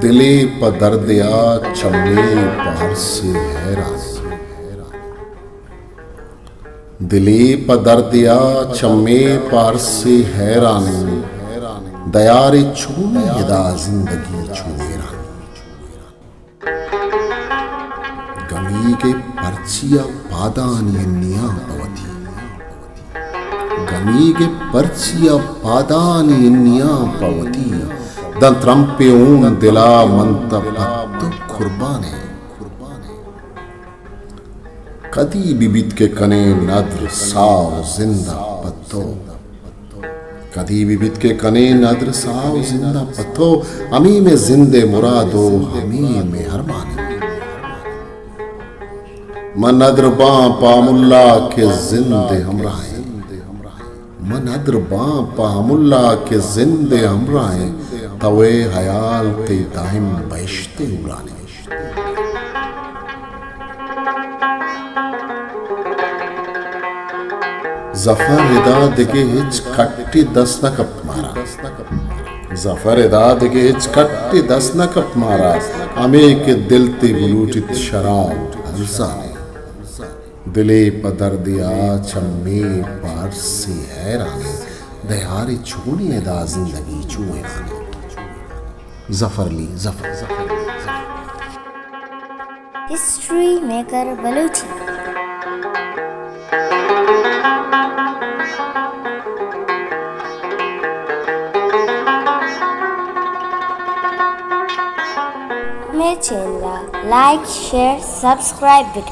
दिले प दर्दिया चम्मे पार से हैरान, दिले प दर्दिया चम्मे पार से हैरान, दयारे छूने यदा जिंदगी छूमेरा, गमीगे पर्चिया पादानियन्निया भवति, गमीगे पर्चिया पादानियन्निया भवति, दंत्रंपे ऊन दिला मंता पत्तो कुर्बाने, कदी बिबित के कने नद्र साव जिंदा पत्तो, कदी बिबित के कने नद्र साव जिंदा पत्तो, अमी में जिंदे मुरादो हमी में हरमाने, मन नद्र बां पामुल्ला के जिंदे हमराए, मन नद्र बां पामुल्ला के जिंदे हमराए, तवे हयाल ते दाहिम बैशते उड़ाने, जफर इदाद के हिच खट्टी दस न कप मारा, जफर इदाद के हिच खट्टी दस न कप मारा, अमे के दिल ते बुलूटित शराब हलसाने, दिले पदर दिया चम्मे पार से हैराने, दयारे छोड़िए दा जिंदगी छुए राने, जफर ली जफर हिस्ट्री मेकर बलूची। मेरे channel like share subscribe bit